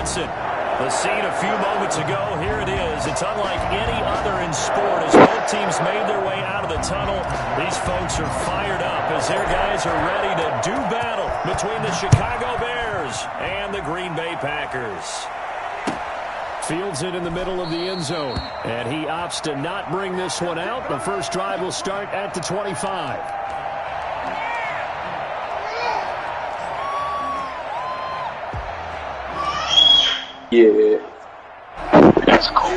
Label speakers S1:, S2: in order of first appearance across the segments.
S1: Johnson. The scene a few moments ago, here it is. It's unlike any other in sport as both teams made their way out of the tunnel. These folks are fired up as their guys are ready to do battle between the Chicago Bears and the Green Bay Packers. Fields it in the middle of the end zone, and he opts to not bring this one out. The first drive will start at the 25.
S2: Yeah. That's cool.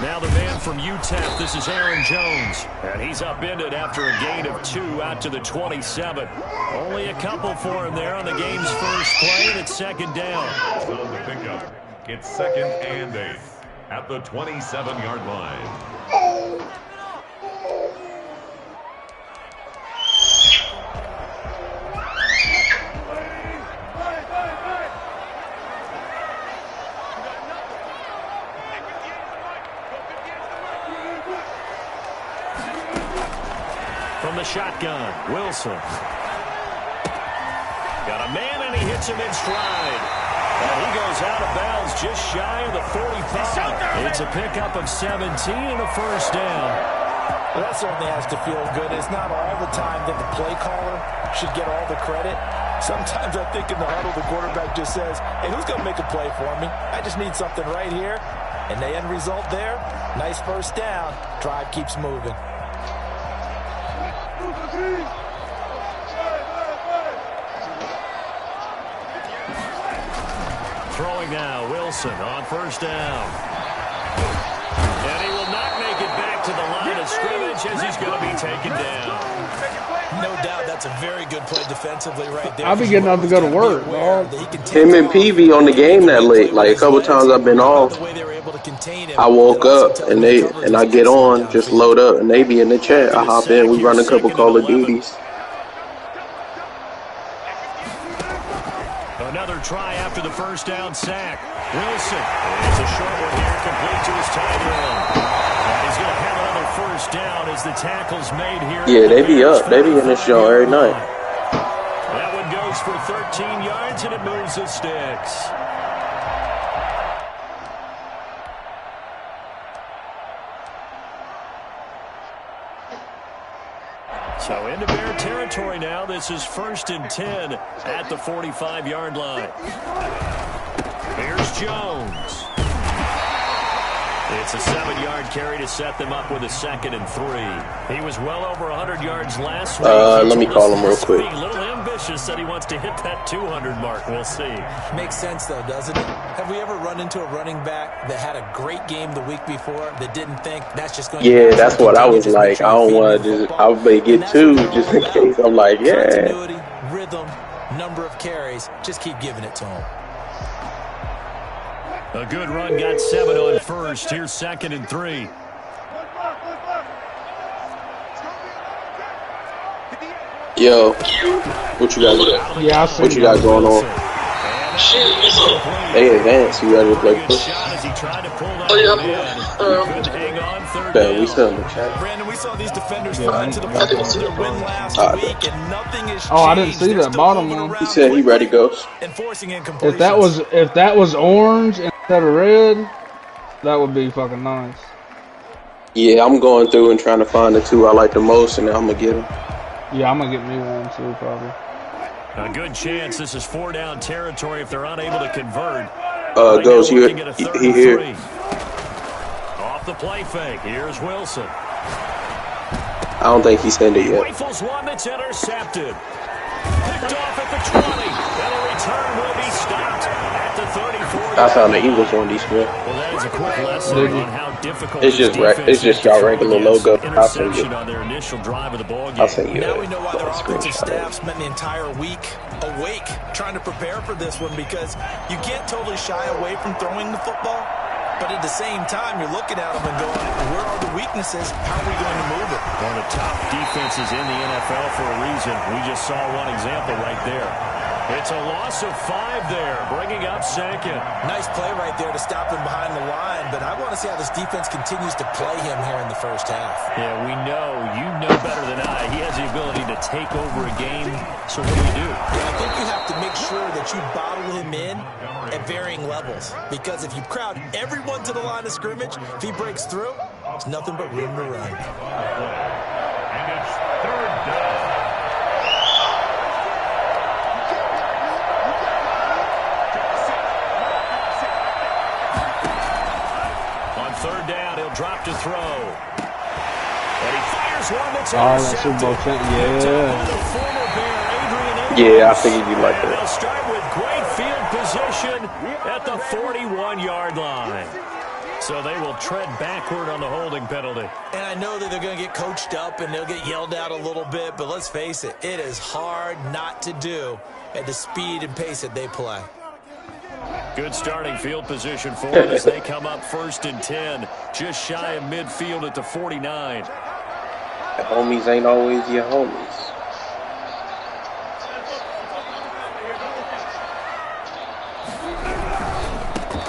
S1: Now the man from UTEP, this is Aaron Jones. And he's upended after a gain of 2 out to the 27. Only a couple for him there on the game's first play, and it's second down.
S3: On the pickup, it's 2nd and 8 at the 27-yard line.
S1: From the shotgun, Wilson. Got a man, and he hits him in stride. And he goes out of bounds just shy of the 45. It's a pickup of 17 and a first down.
S4: Well, that certainly has to feel good. It's not all the time that the play caller should get all the credit. Sometimes I think in the huddle, the quarterback just says, hey, who's going to make a play for me? I just need something right here. And the end result there, nice first down. Drive keeps moving.
S1: Throwing now, Wilson on first down. And he will not make it back to the line of scrimmage as he's going to be taken down.
S4: No doubt that's a very good play defensively right there.
S5: I'll be getting up to go to work, dog.
S2: Him and PV on the game that late. Like a couple times I've been off. I woke up and I get on, just load up, and they be in the chat. I hop in, we run a couple Call of Duties.
S1: Another try after the first down sack. Wilson. It's a short one here, complete to his tight end. He's going to have another first down as the tackle's made here.
S2: Yeah, they be up. They be in this show every night.
S1: That one goes for 13 yards, and it moves the sticks. So into Bear territory now. This is 1st and 10 at the 45-yard line. Here's Jones. It's a 7-yard carry to set them up with a 2nd and 3. He was well over 100 yards last week.
S2: Let me call him real quick.
S1: Being a little ambitious, said he wants to hit that 200 mark. We'll see.
S4: Makes sense, though, doesn't it? Have we ever run into a running back that had a great game the week before that didn't think that's just going to
S2: Yeah, that's what I was like. I don't want to just, I may get 2 just in case. I'm like, yeah.
S4: Continuity, rhythm, number of carries, just keep giving it to him.
S1: A good run, got 7 on first. Here's 2nd and 3.
S2: Yo, what you guys got?
S5: Yeah, I see.
S2: What you got going on? Hey, advance. You ready to play push?
S6: Oh, yeah.
S2: We still in the chat.
S4: Brandon, we saw these defenders fly to the ball. Their win last week, and nothing is changed.
S5: Oh, I didn't see that bottom one.
S2: He said he ready, Ghost.
S5: If that was orange instead of red, that would be fucking nice.
S2: Yeah, I'm going through and trying to find the 2 I like the most, and then I'm gonna get them.
S5: Yeah, I'm gonna get me one too, probably.
S1: A good chance this is 4-down territory if they're unable to convert.
S2: Ghost, he here.
S1: Off the play fake. Here's Wilson.
S2: I don't think he's sent it yet.
S1: Rifles one that's intercepted. Picked off at the 20. And a return will be stopped at the 34.
S2: I found the Eagles one, these man.
S1: Well, that is a quick lesson on how difficult
S2: it's just y'all regular logo. I'll send you.
S1: On their initial drive of the ball game.
S2: I'll send you.
S4: Now we know why their offensive staff spent the entire week awake trying to prepare for this one, because you can't totally shy away from throwing the football. But at the same time, you're looking at them and going, where are the weaknesses? How are we going to move it?
S1: One of the top defenses in the NFL for a reason. We just saw one example right there. It's a loss of 5 there, bringing up 2nd.
S4: Nice play right there to stop him behind the line, but I want to see how this defense continues to play him here in the first half.
S1: Yeah, you know take over a game. So what do you do?
S4: I think you have to make sure that you bottle him in at varying levels. Because if you crowd everyone to the line of scrimmage, if he breaks through, there's nothing but room to run.
S3: And it's third down.
S1: On third down, he'll drop to throw. And he fires one that's
S5: that Super Bowl
S2: Yeah, I figured you like
S1: They'll
S2: that.
S1: start with great field position at the 41-yard line. So they will tread backward on the holding penalty.
S4: And I know that they're going to get coached up and they'll get yelled at a little bit, but let's face it, it is hard not to do at the speed and pace that they play.
S1: Good starting field position for them as they come up 1st and 10, just shy of midfield at the 49.
S2: The homies ain't always your homies.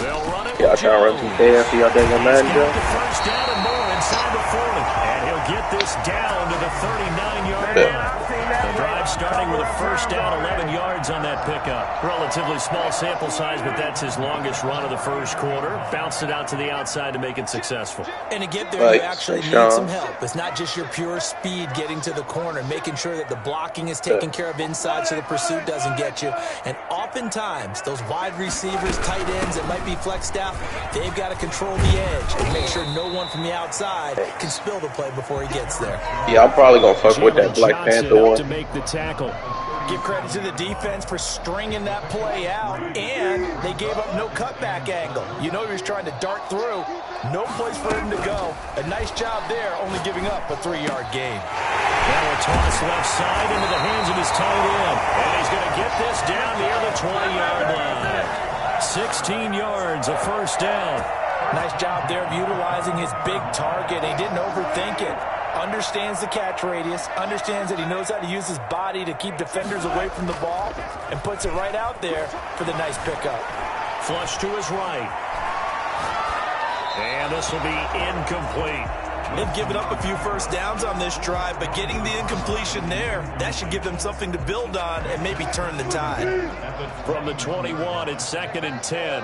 S1: They'll run it.
S2: Y'all trying to run some KF? Y'all think I'm mad, Joe?
S1: First down and more inside the 40. And he'll get this down to the 39-yard line. The drive starting with a first down, 11 yards on that pickup. Relatively small sample size, but that's his longest run of the first quarter. Bounced it out to the outside to make it successful.
S4: And to get there, you actually need some help. It's not just your pure speed getting to the corner, making sure that the blocking is taken care of inside so the pursuit doesn't get you. And oftentimes, those wide receivers, tight ends that might be flexed out, they've got to control the edge and make sure no one from the outside can spill the play before he gets there.
S2: Yeah, I'm probably going to fuck with that Black Panther one.
S1: To make the tackle.
S4: Give credit to the defense for stringing that play out, and they gave up no cutback angle. You know he was trying to dart through. No place for him to go. A nice job there, only giving up a 3-yard gain.
S1: Now a toss left side into the hands of his tight end. And he's going to get this down near the 20-yard line. 16 yards, a first down.
S4: Nice job there of utilizing his big target. He didn't overthink it. Understands the catch radius, understands that he knows how to use his body to keep defenders away from the ball, and puts it right out there for the nice pickup.
S1: Flush to his right. And this will be incomplete.
S4: They've given up a few first downs on this drive, but getting the incompletion there, that should give them something to build on and maybe turn the tide.
S1: From the 21, it's 2nd and 10.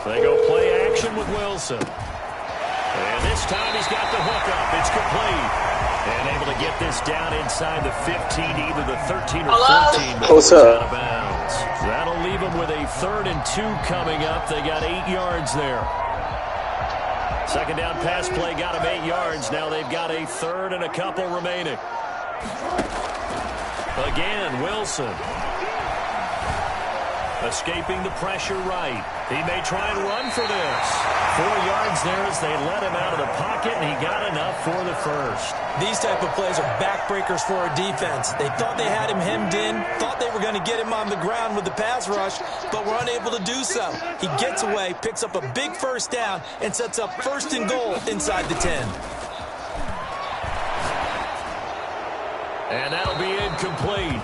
S1: They go play action with Wilson. And this time he's got the hook up. It's complete. And able to get this down inside the 15, either the 13 or 14.
S2: What's up?
S1: Out of bounds. That'll leave them with a 3rd and 2 coming up. They got 8 yards there. Second down pass play got them 8 yards. Now they've got a 3rd and a couple remaining. Again, Wilson. Escaping the pressure right. He may try and run for this. 4 yards there as they let him out of the pocket, and he got enough for the first.
S4: These type of plays are backbreakers for a defense. They thought they had him hemmed in, thought they were going to get him on the ground with the pass rush, but were unable to do so. He gets away, picks up a big first down, and sets up 1st and goal inside the 10.
S1: And that'll be incomplete.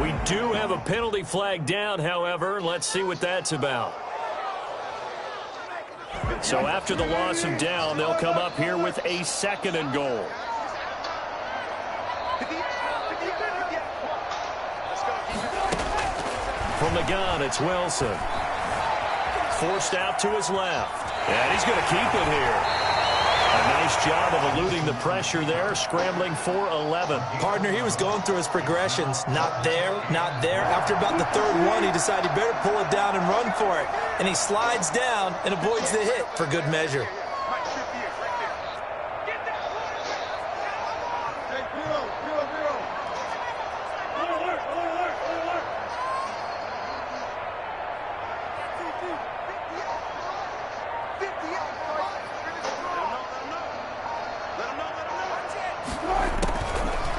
S1: We do have a penalty flag down, however. Let's see what that's about. So after the loss of down, they'll come up here with a 2nd and goal. From the gun, it's Wilson. Forced out to his left. And he's going to keep it here. A nice job of eluding the pressure there, scrambling for 11.
S4: Partner, he was going through his progressions. Not there, not there. After about the 3rd one, he decided he better pull it down and run for it. And he slides down and avoids the hit for good measure.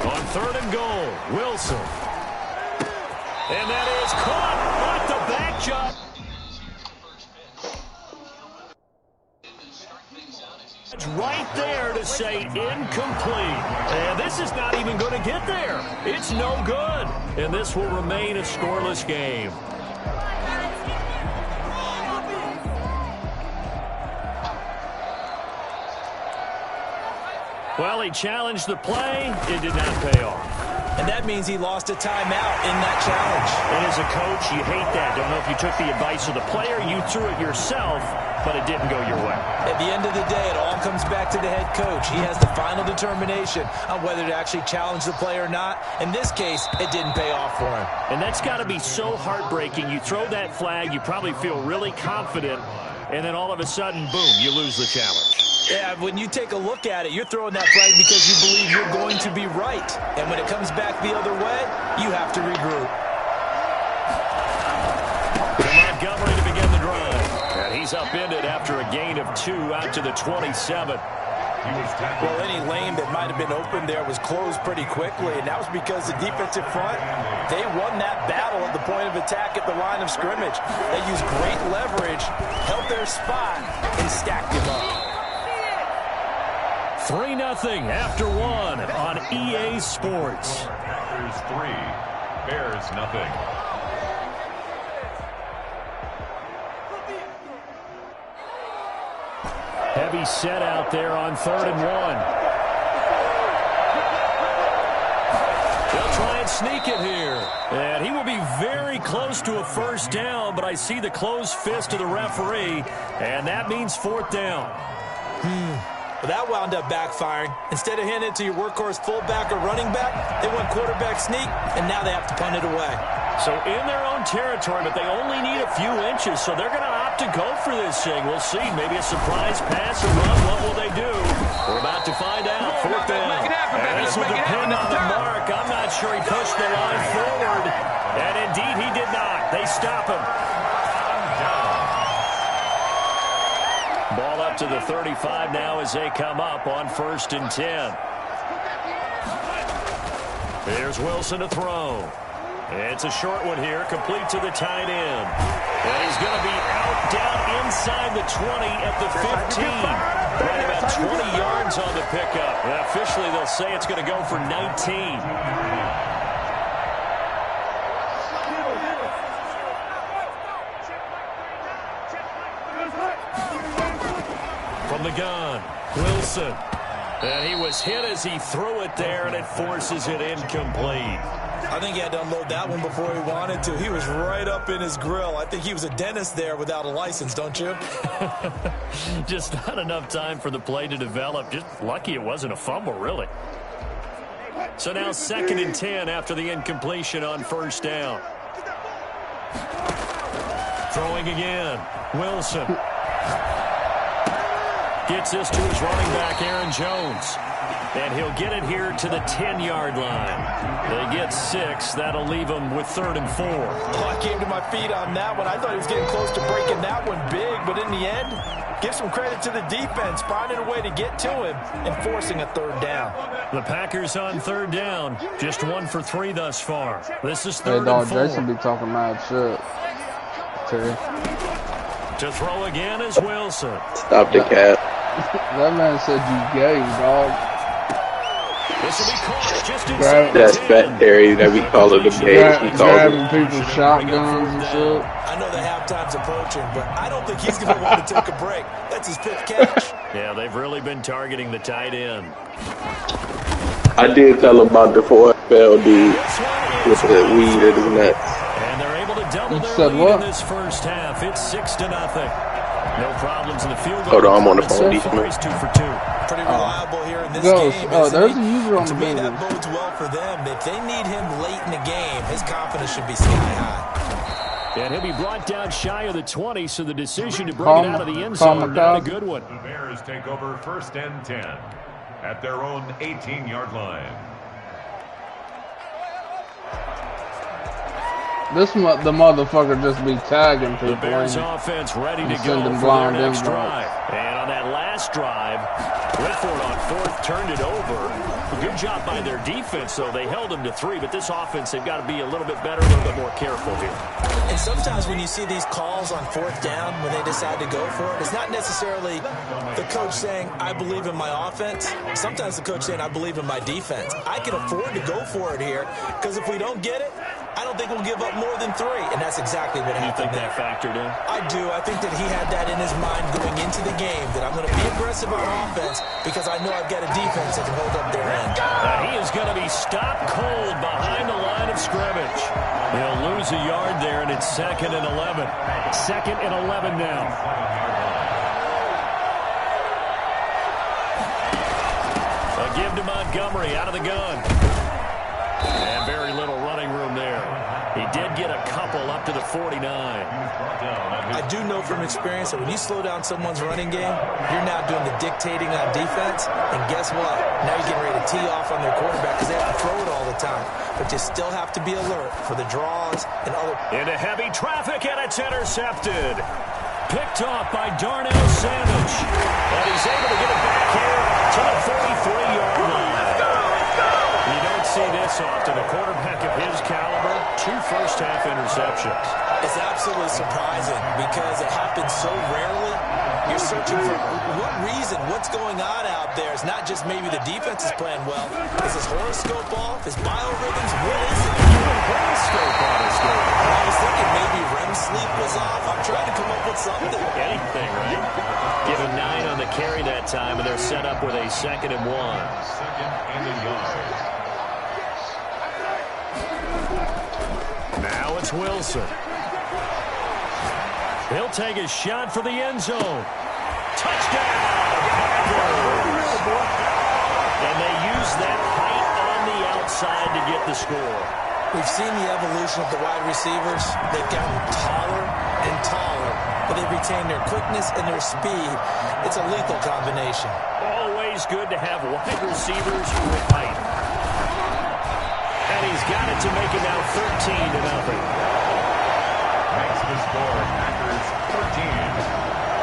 S1: On 3rd and goal, Wilson. And that is caught off the back jump. It's right there to say incomplete. And this is not even going to get there. It's no good. And this will remain a scoreless game. Well, he challenged the play. It did not pay off.
S4: And that means he lost a timeout in that challenge.
S1: And as a coach, you hate that. Don't know if you took the advice of the player, you threw it yourself, but it didn't go your way.
S4: At the end of the day, it all comes back to the head coach. He has the final determination on whether to actually challenge the play or not. In this case, it didn't pay off for him.
S1: And that's got to be so heartbreaking. You throw that flag, you probably feel really confident, and then all of a sudden, boom, you lose the challenge.
S4: Yeah, when you take a look at it, you're throwing that flag because you believe you're going to be right. And when it comes back the other way, you have to regroup.
S1: Montgomery to begin the drive. And he's upended after a gain of 2 out to the 27.
S4: Well, any lane that might have been open there was closed pretty quickly, and that was because the defensive front, they won that battle at the point of attack at the line of scrimmage. They used great leverage, held their spot, and stacked him up.
S1: 3-0 after 1 on EA Sports.
S3: Packers 3, Bears nothing.
S1: Heavy set out there on 3rd and 1. They'll try and sneak it here. And he will be very close to a first down, but I see the closed fist of the referee, and that means 4th down.
S4: Well, that wound up backfiring. Instead of handing it to your workhorse fullback or running back, they went quarterback sneak, and now they have to punt it away.
S1: So in their own territory, but they only need a few inches, so they're going to opt to go for this thing. We'll see. Maybe a surprise pass or run. What will they do? We're about to find out. 4th down. And this will depend on the mark. I'm not sure he pushed the line forward. And indeed, he did not. They stop him. Ball up to the 35 now as they come up on 1st and 10. Here's Wilson to throw. It's a short one here, complete to the tight end. And he's going to be out down inside the 20 at the 15. Right about 20 yards on the pickup. And officially, they'll say it's going to go for 19. From the gun, Wilson. And he was hit as he threw it there, and it forces it incomplete.
S4: I think he had to unload that one before he wanted to. He was right up in his grill. I think he was a dentist there without a license, don't you?
S1: Just not enough time for the play to develop. Just lucky it wasn't a fumble, really. So now 2nd and 10 after the incompletion on 1st down. Throwing again. Wilson. Gets this to his running back, Aaron Jones. And he'll get it here to the 10-yard line. They get 6. That'll leave them with 3rd and 4.
S4: Oh, I came to my feet on that one. I thought he was getting close to breaking that one big. But in the end, give some credit to the defense, finding a way to get to him and forcing a 3rd down.
S1: The Packers on 3rd down. Just 1 for 3 thus far. This is 3rd
S5: Hey,
S1: and
S5: dog,
S1: 4.
S5: Jason be talking mad shit. Terry.
S1: To throw again is Wilson.
S2: Stop the cat.
S5: That man said you gay, dog.
S1: This will be caught just inside
S2: That's Fat Terry that we call it the gays. He calls
S5: Grabbing
S2: it.
S5: people's shotguns and shit.
S4: I know the halftime's approaching, but I don't think he's going to want to take a break. That's his 5th catch.
S1: Yeah, they've really been targeting the tight end.
S2: I did tell him about the 4FL dude with the weed in his nuts.
S1: And they're able to double
S5: You
S1: their
S5: said
S1: lead
S5: what?
S1: in this first half. It's 6-0. No problems in the field goal.
S2: Hold on, I'm on the phone.
S1: So far, he's 2 for 2.
S4: Pretty reliable here in this
S5: Ghost,
S4: game.
S5: oh,
S4: isn't
S5: there's
S4: he?
S5: a user on
S4: To
S5: the
S4: me,
S5: building.
S4: that bodes well for them. If they need him late in the game, his confidence should be sky high.
S1: And he'll be brought down shy of the 20, so the decision to bring it out of the end zone, not a good one.
S3: The Bears take over 1st and 10 at their own 18-yard line.
S5: The motherfucker just be tagging people.
S1: The Bears
S5: ain't
S1: offense ready to
S5: Send
S1: go
S5: them
S1: for
S5: blind
S1: their next
S5: inbound.
S1: drive. And on that last drive, Whitford on 4th turned it over. A good job by their defense, though. They held them to 3, but this offense, they've got to be a little bit better, a little bit more careful here.
S4: And sometimes when you see these calls on 4th down, when they decide to go for it, it's not necessarily the coach saying, I believe in my offense. Sometimes the coach saying, I believe in my defense. I can afford to go for it here, because if we don't get it, I don't think we'll give up more than 3, and that's exactly what happened.
S1: You think that factored in?
S4: I do. I think that he had that in his mind going into the game, that I'm going to be aggressive on offense because I know I've got a defense that can hold up their end.
S1: He is going to be stopped cold behind the line of scrimmage. He'll lose a yard there, and it's 2nd and 11. 2nd and 11 now. A give to Montgomery out of the gun. And very little running room there. He did get a couple up to the 49.
S4: I do know from experience that when you slow down someone's running game, you're now doing the dictating on defense. And guess what? Now you're getting ready to tee off on their quarterback because they have to throw it all the time. But you still have to be alert for the draws and other...
S1: Into heavy traffic, and it's intercepted. Picked off by Darnell Savage. And he's able to get it back here to the 43-yard line. You don't see this often. A quarterback of his caliber, 2 first-half interceptions.
S4: It's absolutely surprising because it happens so rarely. You're searching for what reason, what's going on out there. It's not just maybe the defense is playing well. Is his horoscope off? His biorhythms? What is it?
S1: Horoscope on his game.
S4: I was thinking maybe REM sleep was off. I'm trying to come up with something.
S1: Anything, right? Given 9 on the carry that time, and they're set up with a 2nd and 1.
S3: 2nd and a yard.
S1: Now it's Wilson. He'll take a shot for the end zone. Touchdown! And they use that height on the outside to get the score.
S4: We've seen the evolution of the wide receivers. They've gotten taller and taller, but they've retained their quickness and their speed. It's a lethal combination.
S1: Always good to have wide receivers with height. And he's got it to make it now 13-0.
S3: Makes the score Packers 13.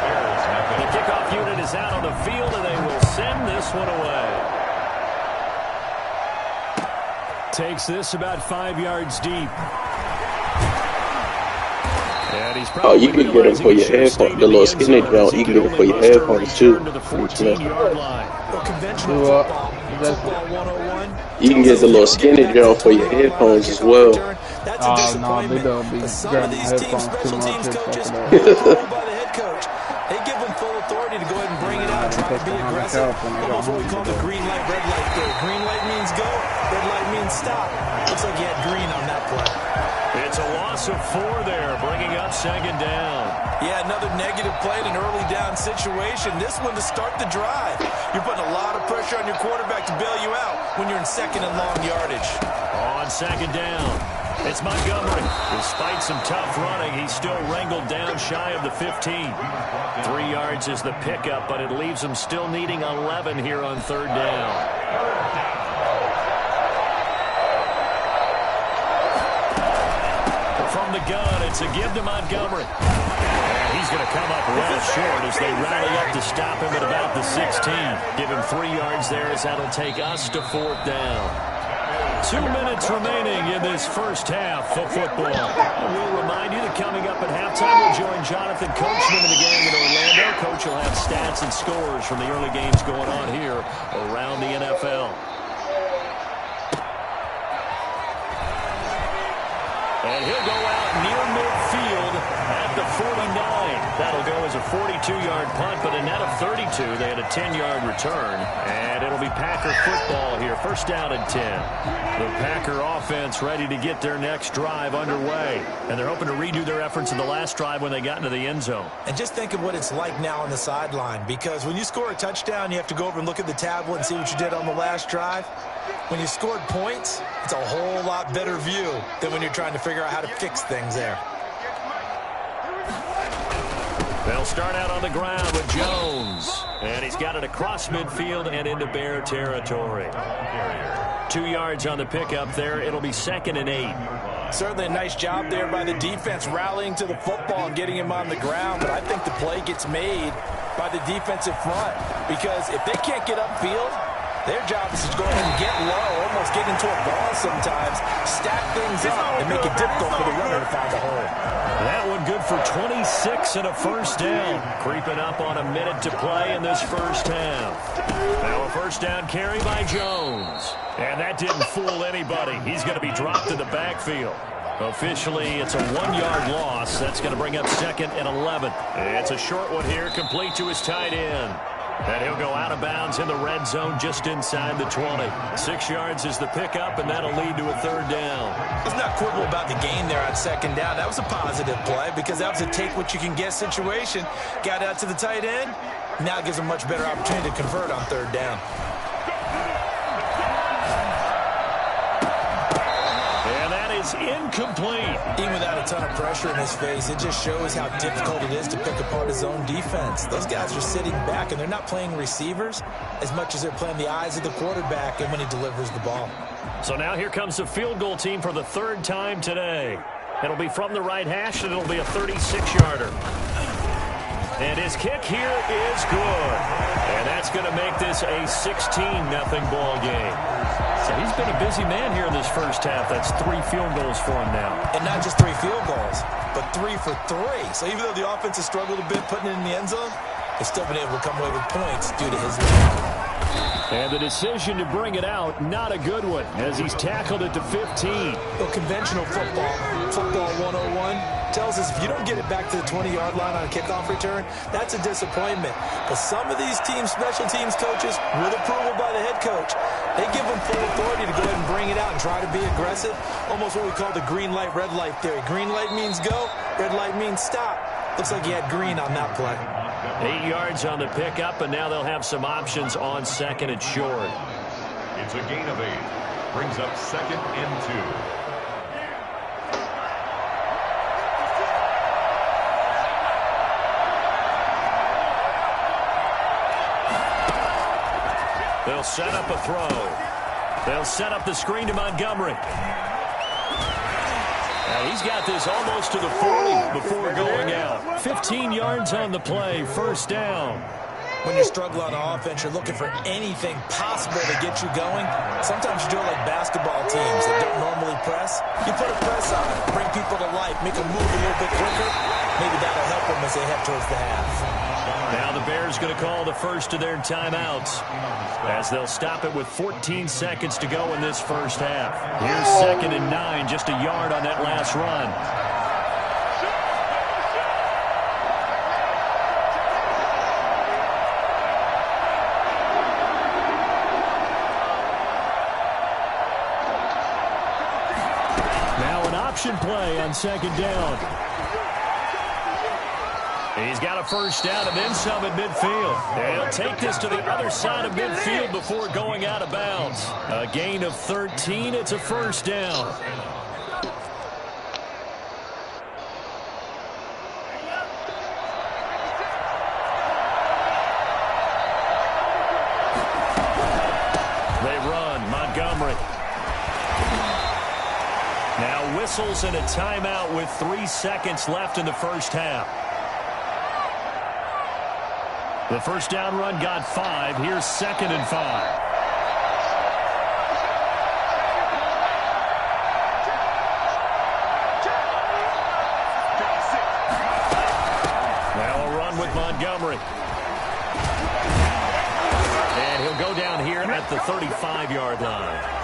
S3: Bears nothing.
S1: The kickoff unit is out on the field, and they will send this one away. Takes this about 5 yards deep. And he's
S2: you can get them for your headphones. The little skinny jump, you can get them for your headphones too.
S1: To the 14-yard line.
S4: Conventional football 101.
S2: You can get the little skinny jump for your headphones as well.
S4: That's a disappointment.
S5: No, they don't be
S4: Some of
S5: grabbing
S4: these team
S5: headphones too
S4: special
S5: much.
S4: teams coaches are told by the head coach. They give them full authority to go ahead and bring it out and try to be aggressive. Almost what we call the green light, red light theory. Green light means go, red light means stop. Looks like you had green on that play.
S1: It's a loss of 4 there, bringing up 2nd down.
S4: Yeah, another negative play in an early down situation. This one to start the drive. You're putting a lot of pressure on your quarterback to bail you out when you're in 2nd and long yardage.
S1: On 2nd down, it's Montgomery. Despite some tough running, he's still wrangled down shy of the 15. 3 yards is the pickup, but it leaves him still needing 11 here on 3rd down. From the gun, it's a give to Montgomery. And he's going to come up well short as they rally up to stop him at about the 16. Give him 3 yards there as that'll take us to 4th down. 2 minutes remaining in this first half of football. We'll remind you that coming up at halftime, we'll join Jonathan Coachman in the game in Orlando. Coach will have stats and scores from the early games going on here around the NFL. And he'll go out near midfield at the 49. That'll go as a 42-yard punt, but a net of 32. They had a 10-yard return. And it'll be Packer football here. 1st down and 10. The Packer offense ready to get their next drive underway. And they're hoping to redo their efforts in the last drive when they got into the end zone.
S4: And just think of what it's like now on the sideline. Because when you score a touchdown, you have to go over and look at the tablet and see what you did on the last drive. When you scored points, it's a whole lot better view than when you're trying to figure out how to fix things there.
S1: They'll start out on the ground with Jones. And he's got it across midfield and into Bear territory. 2 yards on the pickup there. It'll be 2nd and 8.
S4: Certainly a nice job there by the defense rallying to the football and getting him on the ground. But I think the play gets made by the defensive front. Because if they can't get upfield, their job is to go ahead and get low, almost get into a ball sometimes, stack things up, and make it difficult for the runner to find a hole.
S1: That one good for 26 and a 1st down. Creeping up on a minute to play in this first half. Now a 1st down carry by Jones. And that didn't fool anybody. He's going to be dropped in the backfield. Officially, it's a 1-yard loss. That's going to bring up 2nd and 11. It's a short one here, complete to his tight end. And he'll go out of bounds in the red zone just inside the 20. 6 yards is the pickup, and that'll lead to a 3rd down.
S4: Let's not quibble about the gain there on 2nd down. That was a positive play because that was a take-what-you-can-get situation. Got out to the tight end. Now it gives him a much better opportunity to convert on 3rd down.
S1: Is incomplete.
S4: Even without a ton of pressure in his face, it just shows how difficult it is to pick apart his own defense. Those guys are sitting back, and they're not playing receivers as much as they're playing the eyes of the quarterback and when he delivers the ball.
S1: So now here comes the field goal team for the 3rd time today. It'll be from the right hash, and it'll be a 36-yarder. And his kick here is good. And that's going to make this a 16-0 ball game. So he's been a busy man here in this first half. That's 3 field goals for him now.
S4: And not just 3 field goals, but 3 for 3. So even though the offense has struggled a bit putting it in the end zone, they've still been able to come away with points due to his lead.
S1: And the decision to bring it out, not a good one, as he's tackled it to 15.
S4: Well, conventional football 101, tells us if you don't get it back to the 20-yard line on a kickoff return, that's a disappointment. But some of these teams, special teams coaches, with approval by the head coach, they give them full authority to go ahead and bring it out and try to be aggressive. Almost what we call the green light, red light theory. Green light means go, red light means stop. Looks like he had green on that play.
S1: 8 yards on the pickup, and now they'll have some options on 2nd and short.
S3: It's a gain of 8. Brings up 2nd and
S1: 2. They'll set up a throw. They'll set up the screen to Montgomery. He's got this almost to the 40 before going out. 15 yards on the play, 1st down.
S4: When you struggle on offense, you're looking for anything possible to get you going. Sometimes you do it like basketball teams that don't normally press. You put a press on it, bring people to life, make them move a little bit quicker. Maybe that'll help them as they head towards the half.
S1: Now the Bears going to call the first of their timeouts as they'll stop it with 14 seconds to go in this first half. Here's 2nd and 9, just a yard on that last run. Now an option play on 2nd down. He's got a 1st down and then some at midfield. And he'll take this to the other side of midfield before going out of bounds. A gain of 13. It's a 1st down. They run. Montgomery. Now whistles and a timeout with 3 seconds left in the first half. The 1st down run got 5. Here's 2nd and 5. Now a run with Montgomery. And he'll go down here at the 35-yard line.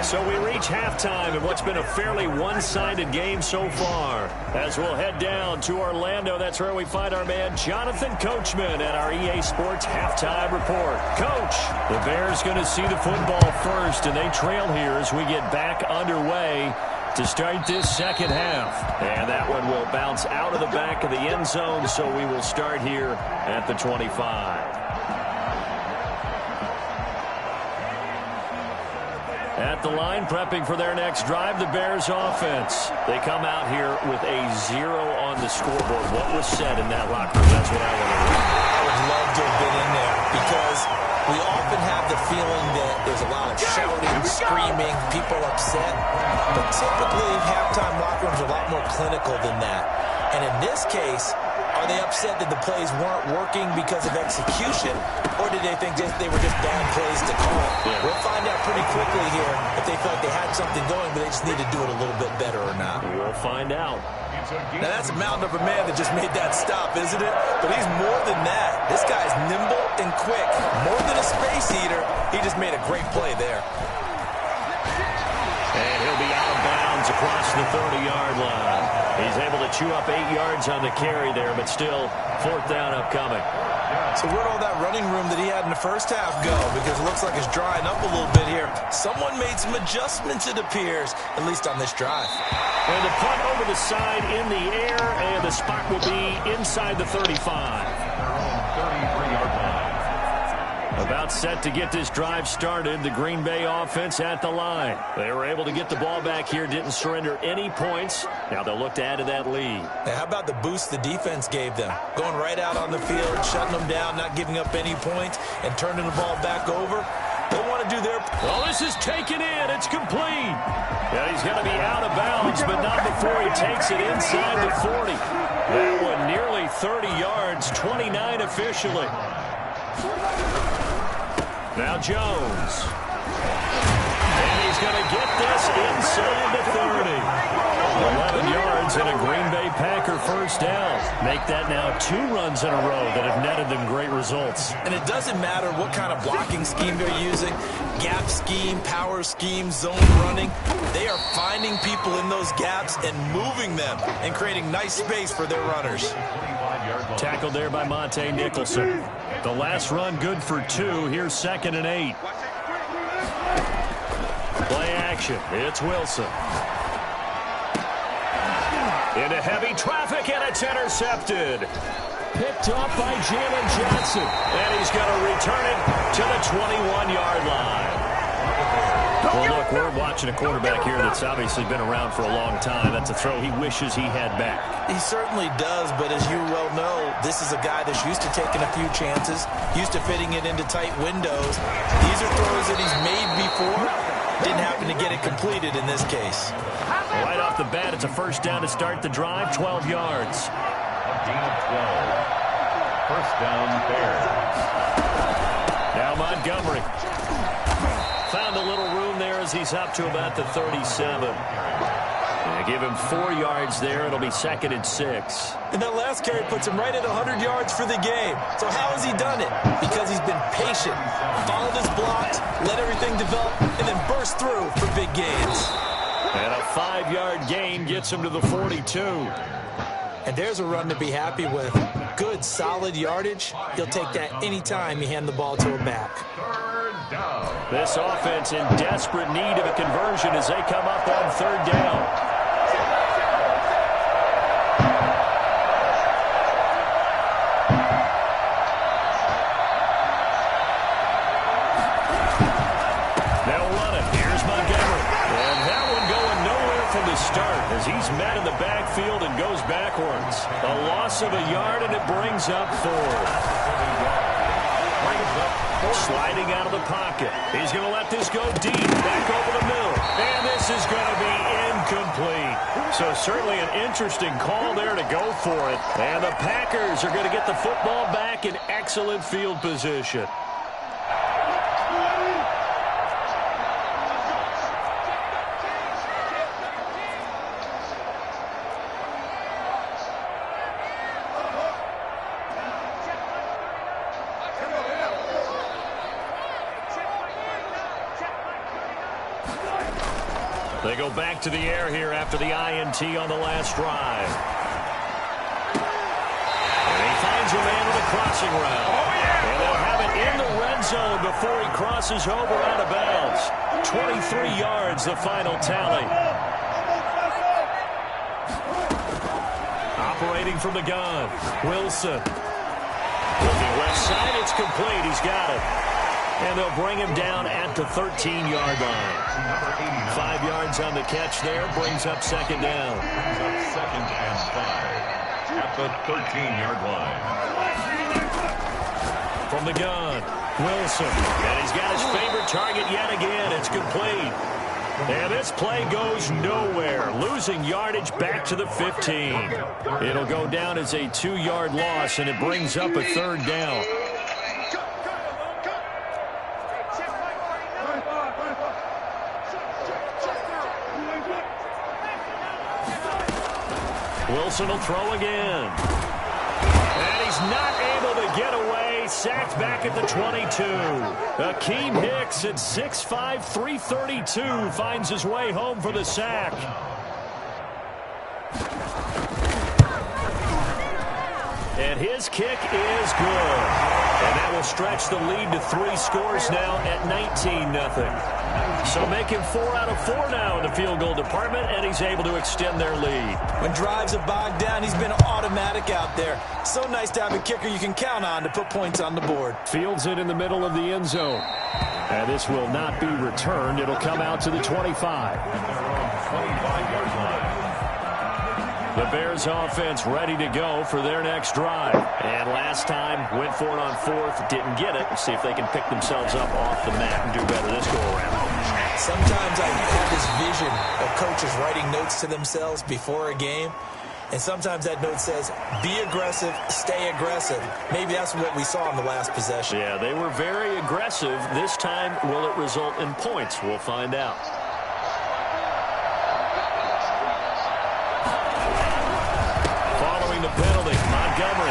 S1: So we reach halftime in what's been a fairly one-sided game so far. As we'll head down to Orlando, that's where we find our man Jonathan Coachman at our EA Sports Halftime Report. Coach, the Bears going to see the football first, and they trail here as we get back underway to start this second half. And that one will bounce out of the back of the end zone, so we will start here at the 25. At the line, prepping for their next drive, the Bears offense. They come out here with a 0 on the scoreboard. What was said in that locker room? That's what I want to know.
S4: I would love to have been in there because we often have the feeling that there's a lot of shouting, screaming, people upset. But typically, halftime locker rooms are a lot more clinical than that. And in this case, are they upset that the plays weren't working because of execution, or did they think they were just bad plays to call?
S1: Yeah.
S4: We'll find out pretty quickly here if they felt they had something going, but they just need to do it a little bit better or not.
S1: We'll find out.
S4: Now, that's a mountain of a man that just made that stop, isn't it? But he's more than that. This guy's nimble and quick. More than a space eater, he just made a great play there.
S1: And he'll be out of bounds across the 30-yard line. He's able to chew up 8 yards on the carry there, but still 4th down upcoming.
S4: So where'd all that running room that he had in the first half go? Because it looks like it's drying up a little bit here. Someone made some adjustments, it appears, at least on this drive.
S1: And the punt over the side in the air, and the spot will be inside the 35.
S3: 33-yard line.
S1: About set to get this drive started. The Green Bay offense at the line. They were able to get the ball back here, didn't surrender any points. Now they'll look to add to that lead.
S4: Now, how about the boost the defense gave them? Going right out on the field, shutting them down, not giving up any points, and turning the ball back over. They want to do their...
S1: Well, this is taken in. It's complete. Yeah, he's going to be out of bounds, but not before he takes it inside the 40. That one nearly 30 yards, 29 officially. Now Jones. And he's going to get this inside the 30. 11 yards and a Green Bay Packer first down. Make that now 2 runs in a row that have netted them great results.
S4: And it doesn't matter what kind of blocking scheme they're using, gap scheme, power scheme, zone running. They are finding people in those gaps and moving them and creating nice space for their runners.
S1: Tackled there by Monte Nicholson. The last run good for 2. Here's 2nd and 8. Play action. It's Wilson. Into heavy traffic, and it's intercepted. Picked up by Jalen Johnson. And he's going to return it to the 21-yard line. Well, look, we're watching a quarterback here that's obviously been around for a long time. That's a throw he wishes he had back.
S4: He certainly does, but as you well know, this is a guy that's used to taking a few chances, used to fitting it into tight windows. These are throws that he's made before. Didn't happen to get it completed in this case.
S1: Right off the bat, it's a first down to start the drive, 12 yards.
S3: A gain of 12. First down, Bears.
S1: Now Montgomery. Found a little room there as he's up to about the 37. And give him 4 yards there. It'll be 2nd and 6.
S4: And that last carry puts him right at 100 yards for the game. So how has he done it? Because he's been patient, followed his blocks, let everything develop, and then burst through for big gains.
S1: And a 5-yard gain gets him to the 42.
S4: And there's a run to be happy with. Good, solid yardage. He'll take that anytime you hand the ball to a back.
S1: This offense in desperate need of a conversion as they come up on 3rd down. They'll run it. Here's Montgomery. And that one going nowhere from the start as he's met in the backfield and goes backwards. A loss of a yard, and it brings up 4. Sliding out of the pocket. He's going to let this go deep. Back over the middle. And this is going to be incomplete. So certainly an interesting call there to go for it. And the Packers are going to get the football back in excellent field position. They go back to the air here after the INT on the last drive. And he finds a man with a crossing route. And they'll have it in the red zone before he crosses over out of bounds. 23 yards, the final tally. Operating from the gun, Wilson. Looking left side, it's complete. He's got it. And they'll bring him down at the 13-yard line. 5 yards on the catch there, brings up 2nd down.
S3: 2nd and 5 at the 13-yard line.
S1: From the gun, Wilson. And he's got his favorite target yet again. It's complete. And this play goes nowhere. Losing yardage back to the 15. It'll go down as a 2-yard loss, and it brings up a 3rd down. Wilson will throw again. And he's not able to get away. Sacked back at the 22. Akeem Hicks at 6'5", 332 finds his way home for the sack. And his kick is good. And that will stretch the lead to 3 scores now at 19-0. So making 4 out of 4 now in the field goal department, and he's able to extend their lead.
S4: When drives are bogged down, he's been automatic out there. So nice to have a kicker you can count on to put points on the board.
S1: Fields it in the middle of the end zone. And this will not be returned. It'll come out to the 25. The Bears offense ready to go for their next drive. And last time, went for it on 4th, didn't get it. Let's see if they can pick themselves up off the mat and do better this go-around.
S4: Sometimes I have this vision of coaches writing notes to themselves before a game. And sometimes that note says, be aggressive, stay aggressive. Maybe that's what we saw in the last possession.
S1: Yeah, they were very aggressive. This time, will it result in points? We'll find out. The penalty, Montgomery.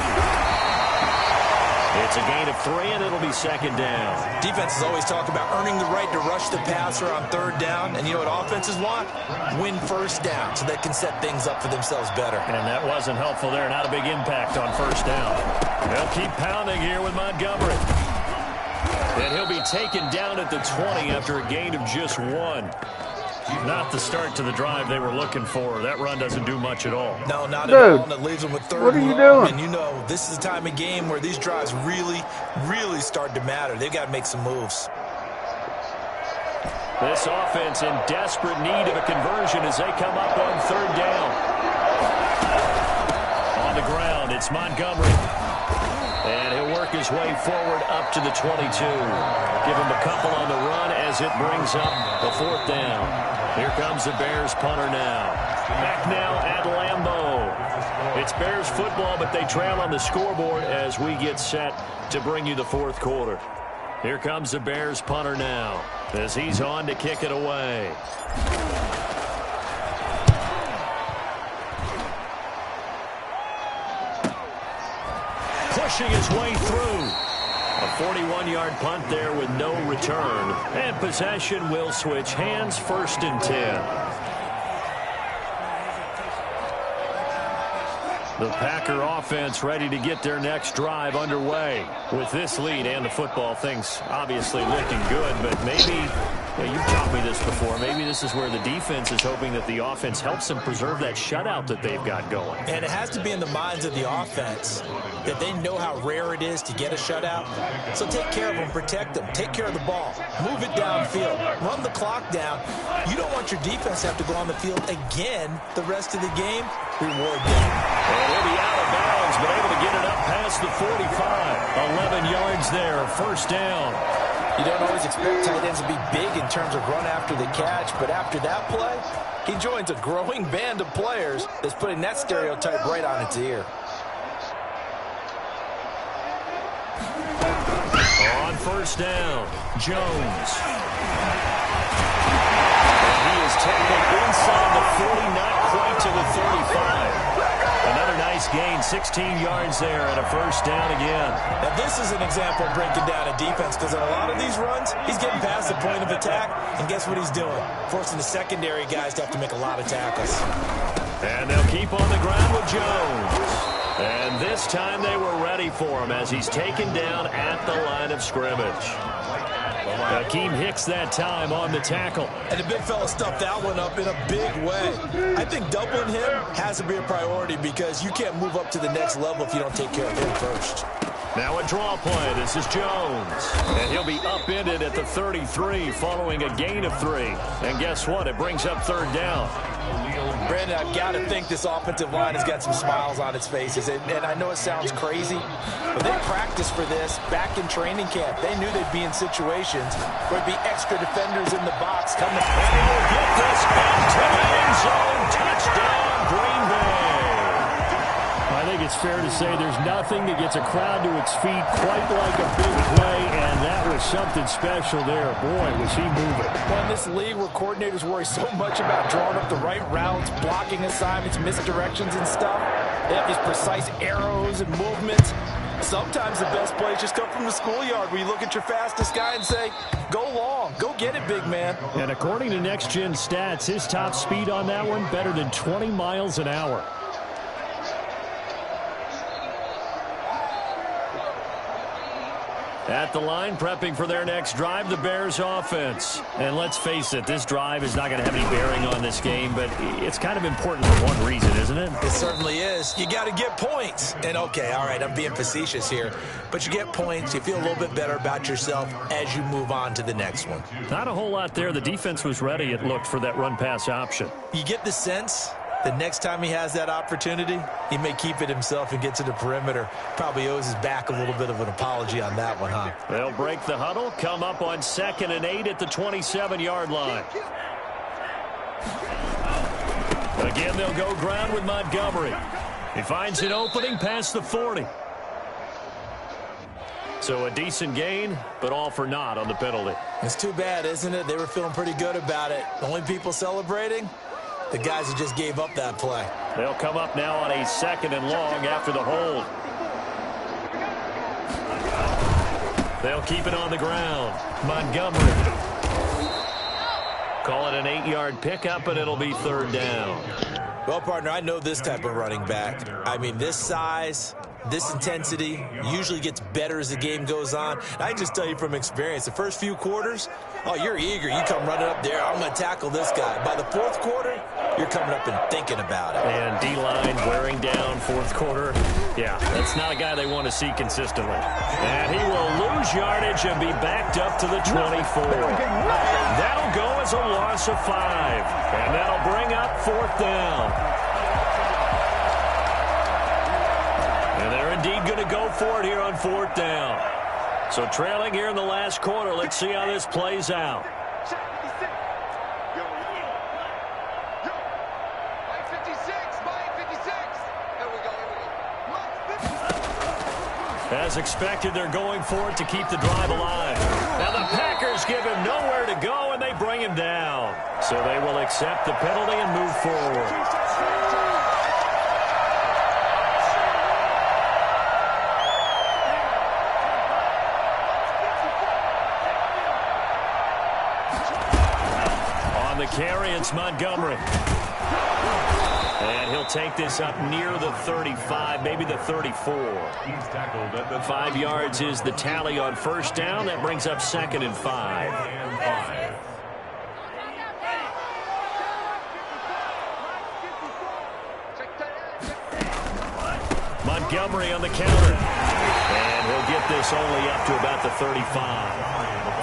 S1: It's a gain of 3, and it'll be second down.
S4: Defenses always talk about earning the right to rush the passer on 3rd down. And you know what offenses want? Win 1st down so they can set things up for themselves better.
S1: And that wasn't helpful there. Not a big impact on 1st down. They'll keep pounding here with Montgomery. And he'll be taken down at the 20 after a gain of just 1. Not the start to the drive they were looking for. That run doesn't do much at all.
S4: No, not at all. And it leaves them with 3rd.
S5: What are you doing?
S4: And you know, this is the time of game where these drives really, really start to matter. They've got to make some moves.
S1: This offense in desperate need of a conversion as they come up on 3rd down. On the ground, it's Montgomery. And he'll work his way forward up to the 22. Give him a couple on the run as it brings up the 4th down. Here comes the Bears punter now. Back now at Lambeau. It's Bears football, but they trail on the scoreboard as we get set to bring you the 4th quarter. Here comes the Bears punter now as he's on to kick it away. Pushing his way through. A 41-yard punt there with no return. And possession will switch hands, 1st and 10. The Packer offense ready to get their next drive underway. With this lead and the football, things obviously looking good, but maybe, you've taught me this before, maybe this is where the defense is hoping that the offense helps them preserve that shutout that they've got going.
S4: And it has to be in the minds of the offense that they know how rare it is to get a shutout. So take care of them, protect them, take care of the ball, move it downfield, run the clock down. You don't want your defense to have to go on the field again the rest of the game. Reward them.
S1: And he'll be out of bounds, but able to get it up past the 45. 11 yards there, 1st down.
S4: You don't always expect tight ends to be big in terms of run after the catch, but after that play, he joins a growing band of players that's putting that stereotype right on its ear.
S1: On 1st down, Jones. And he is tackled inside the 40, not quite to the 35. Another nice gain, 16 yards there and a 1st down again.
S4: Now this is an example of breaking down a defense because in a lot of these runs, he's getting past the point of attack, and guess what he's doing? Forcing the secondary guys to have to make a lot of tackles.
S1: And they'll keep on the ground with Jones. And this time they were ready for him as he's taken down at the line of scrimmage. Akeem Hicks that time on the tackle.
S4: And the big fella stuffed that one up in a big way. I think doubling him has to be a priority because you can't move up to the next level if you don't take care of him first.
S1: Now a draw play. This is Jones. And he'll be upended at the 33 following a gain of 3. And guess what? It brings up 3rd down.
S4: Brandon, I've got to think this offensive line has got some smiles on its faces. And I know it sounds crazy, but they practiced for this back in training camp. They knew they'd be in situations where there'd be extra defenders in the box coming.
S1: And he will get this into the end zone. Touchdown, Green Bay. I think it's fair to say there's nothing that gets a crowd to its feet quite like a big play, and that was something special there. Boy, was he moving.
S4: Well, in this league where coordinators worry so much about drawing up the right routes, blocking assignments, misdirections and stuff, they have these precise arrows and movements. Sometimes the best plays just come from the schoolyard where you look at your fastest guy and say, go long, go get it, big man.
S1: And according to Next Gen Stats, his top speed on that one, better than 20 miles an hour. At the line, prepping for their next drive, the Bears offense. And let's face it, this drive is not going to have any bearing on this game, but it's kind of important for one reason, isn't it?
S4: It certainly is. You got to get points. And, okay, all right, I'm being facetious here, but you get points, you feel a little bit better about yourself as you move on to the next one.
S1: Not a whole lot there. The defense was ready, it looked, for that run-pass option.
S4: You get the sense the next time he has that opportunity, he may keep it himself and get to the perimeter. Probably owes his back a little bit of an apology on that one, huh?
S1: They'll break the huddle, come up on 2nd and 8 at the 27-yard line. Again, they'll go ground with Montgomery. He finds an opening past the 40. So a decent gain, but all for naught on the penalty.
S4: It's too bad, isn't it? They were feeling pretty good about it. The only people celebrating? The guys who just gave up that play.
S1: They'll come up now on a 2nd and long after the hold. They'll keep it on the ground. Montgomery. Call it an 8-yard pickup, and it'll be 3rd down.
S4: Well, partner, I know this type of running back. I mean, this size, this intensity usually gets better as the game goes on. And I can just tell you from experience, the first few quarters, oh, you're eager. You come running up there, I'm going to tackle this guy. By the 4th quarter, you're coming up and thinking about it.
S1: And D-line wearing down 4th quarter. Yeah, that's not a guy they want to see consistently. And he will lose yardage and be backed up to the 24. That'll go as a loss of 5. And that'll bring up 4th down. And they're indeed going to go for it here on 4th down. So trailing here in the last quarter. Let's see how this plays out. As expected, they're going for it to keep the drive alive. Now the Packers give him nowhere to go, and they bring him down. So they will accept the penalty and move forward. On the carry, it's Montgomery. And he'll take this up near the 35, maybe the 34. 5 yards is the tally on 1st down. That brings up 2nd and 5. Montgomery on the counter. And he'll get this only up to about the 35.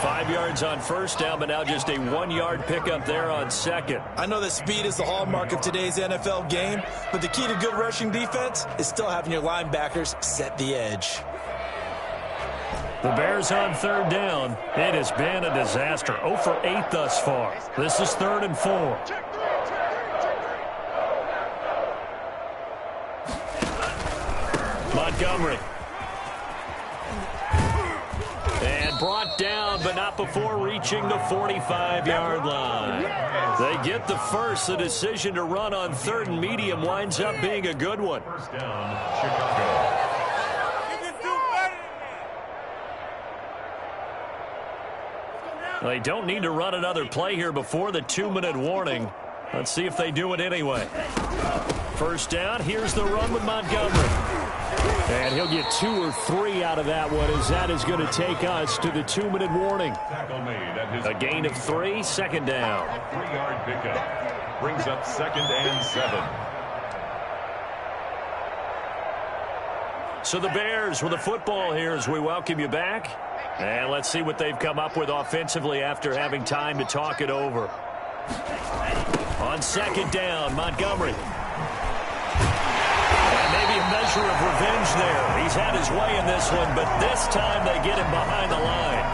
S1: 5 yards on 1st down, but now just a 1-yard pickup there on 2nd.
S4: I know that speed is the hallmark of today's NFL game, but the key to good rushing defense is still having your linebackers set the edge.
S1: The Bears on 3rd down. It has been a disaster. 0 for 8 thus far. This is 3rd and 4. Montgomery. And brought down, but not before reaching the 45-yard line. They get the first. The decision to run on 3rd and medium winds up being a good one.
S3: 1st down, Chicago.
S1: They don't need to run another play here before the 2-minute warning. Let's see if they do it anyway. 1st down. Here's the run with Montgomery. And he'll get 2 or 3 out of that one, as that is going to take us to the 2-minute warning. A gain of 3, 2nd down.
S3: 3-yard pickup brings up 2nd and 7.
S1: So the Bears with the football here as we welcome you back. And let's see what they've come up with offensively after having time to talk it over. On 2nd down, Montgomery. A measure of revenge there. He's had his way in this one, but this time they get him behind the line.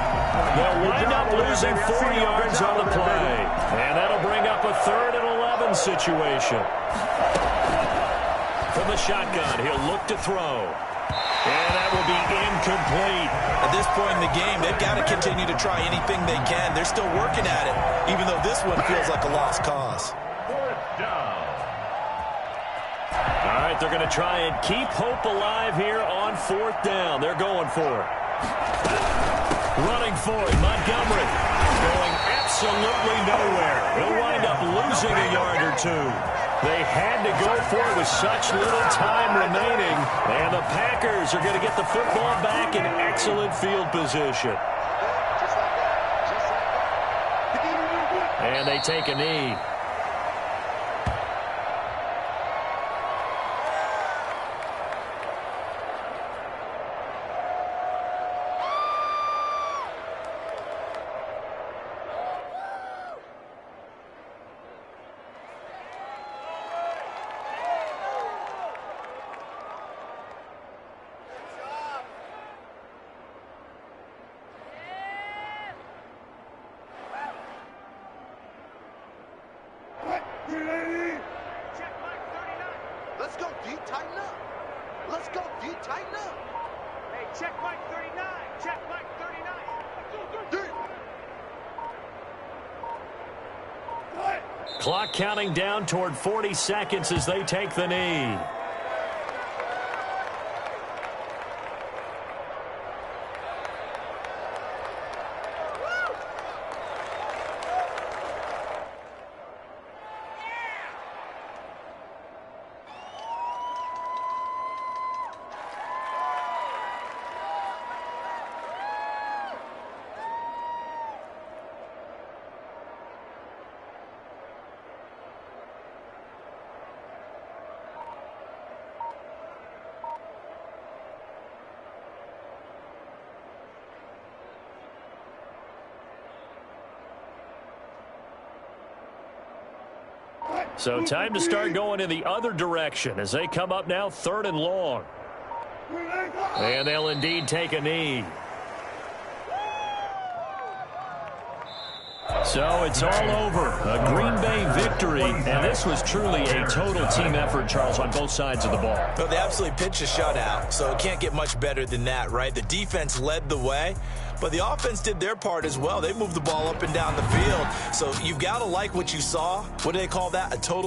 S1: They'll wind up losing 4 yards on the play. And that'll bring up a 3rd and 11 situation. From the shotgun, he'll look to throw. And that will be incomplete.
S4: At this point in the game, they've got to continue to try anything they can. They're still working at it, even though this one feels like a lost cause.
S3: 4th down.
S1: All right, they're going to try and keep hope alive here on 4th down. They're going for it. Running for it, Montgomery. Going absolutely nowhere. He'll wind up losing a yard or 2. They had to go for it with such little time remaining. And the Packers are going to get the football back in excellent field position. And they take a knee.
S7: Let's go, D. Tighten up. Let's go, D. Tighten up. Hey, check Mike 39. Check Mike 39.
S1: Clock counting down toward 40 seconds as they take the knee. So time to start going in the other direction as they come up now 3rd and long. And they'll indeed take a knee. So it's all over. A Green Bay victory. And this was truly a total team effort, Charles, on both sides of the ball.
S4: Well, they absolutely pitched a shutout, so it can't get much better than that, right? The defense led the way, but the offense did their part as well. They moved the ball up and down the field. So you've got to like what you saw. What do they call that? A total